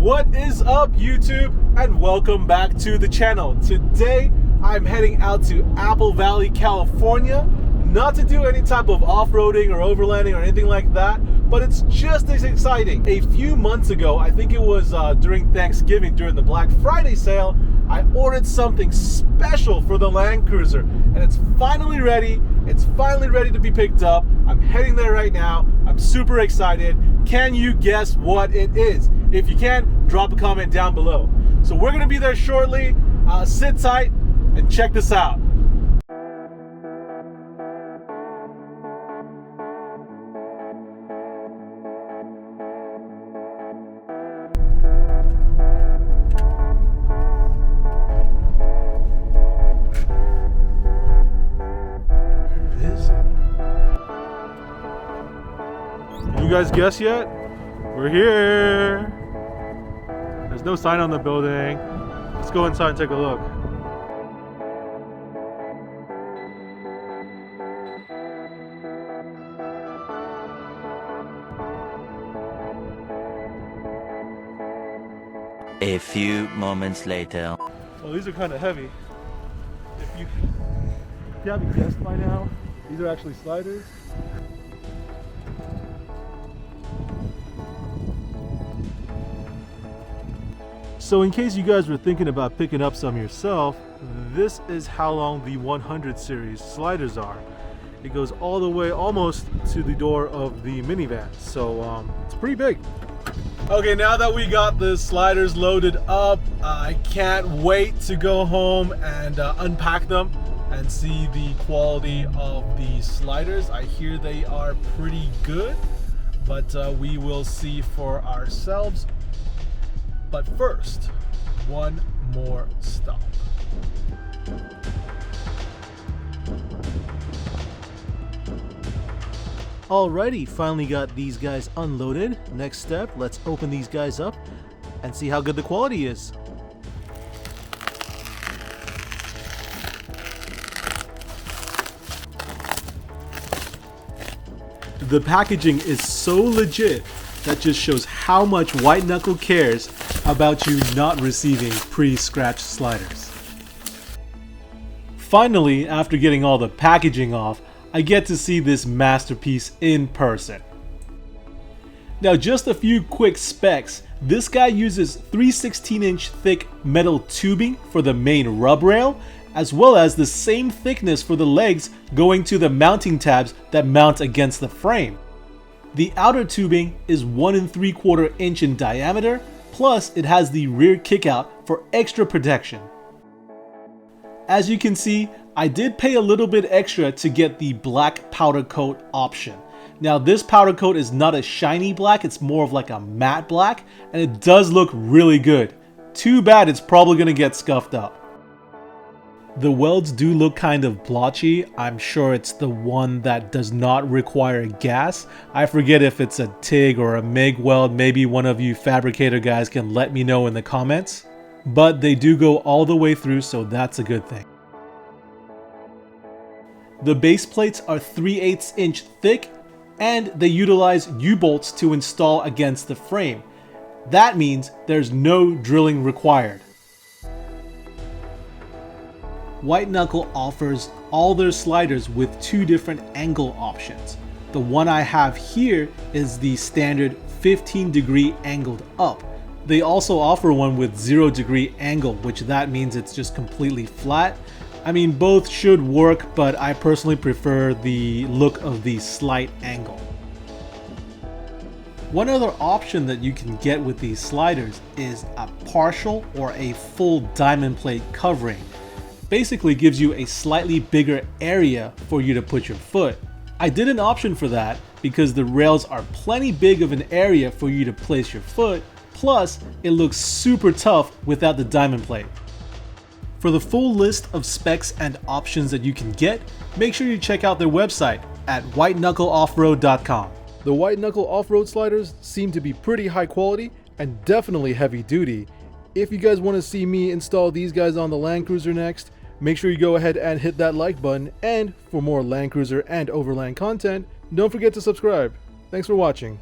What is up, YouTube, and welcome back to the channel. Today I'm heading out to Apple Valley, California, not to do any type of off-roading or overlanding or anything like that, but it's just as exciting. A few months ago, I think it was during Thanksgiving, during the Black Friday sale, I ordered something special for the Land Cruiser, and it's finally ready. It's finally ready to be picked up. I'm heading there right now. I'm super excited. Can you guess what it is? If you can, drop a comment down below. So we're gonna be there shortly. Sit tight and check this out. You guys guess yet? We're here. There's no sign on the building. Let's go inside and take a look. A few moments later. Oh, these are kind of heavy. If you haven't guessed by now, these are actually sliders. So in case you guys were thinking about picking up some yourself, this is how long the 100 series sliders are. It goes all the way almost to the door of the minivan, so it's pretty big. Okay, now that we got the sliders loaded up, I can't wait to go home and unpack them and see the quality of the sliders. I hear they are pretty good, but we will see for ourselves. But first, one more stop. Alrighty, finally got these guys unloaded. Next step, let's open these guys up and see how good the quality is. The packaging is so legit. That just shows how much White Knuckle cares about you not receiving pre-scratched sliders. Finally, after getting all the packaging off, I get to see this masterpiece in person. Now, just a few quick specs. This guy uses 3/16-inch thick metal tubing for the main rub rail, as well as the same thickness for the legs going to the mounting tabs that mount against the frame. The outer tubing is 1 3/4 inch in diameter, plus it has the rear kickout for extra protection. As you can see, I did pay a little bit extra to get the black powder coat option. Now this powder coat is not a shiny black, it's more of like a matte black, and it does look really good. Too bad it's probably gonna get scuffed up. The welds do look kind of blotchy. I'm sure it's the one that does not require gas. I forget if it's a TIG or a MIG weld. Maybe one of you fabricator guys can let me know in the comments. But they do go all the way through, so that's a good thing. The base plates are 3/8 inch thick, and they utilize U-bolts to install against the frame. That means there's no drilling required. White Knuckle offers all their sliders with 2 different angle options. The one I have here is the standard 15-degree angled up. They also offer one with 0-degree angle, which that means it's just completely flat. I mean, both should work, but I personally prefer the look of the slight angle. One other option that you can get with these sliders is a partial or a full diamond plate covering. Basically gives you a slightly bigger area for you to put your foot. I did an option for that because the rails are plenty big of an area for you to place your foot, plus it looks super tough without the diamond plate. For the full list of specs and options that you can get, make sure you check out their website at whiteknuckleoffroad.com. The White Knuckle off-road sliders seem to be pretty high quality and definitely heavy duty. If you guys want to see me install these guys on the Land Cruiser next, make sure you go ahead and hit that like button, and for more Land Cruiser and Overland content, don't forget to subscribe. Thanks for watching.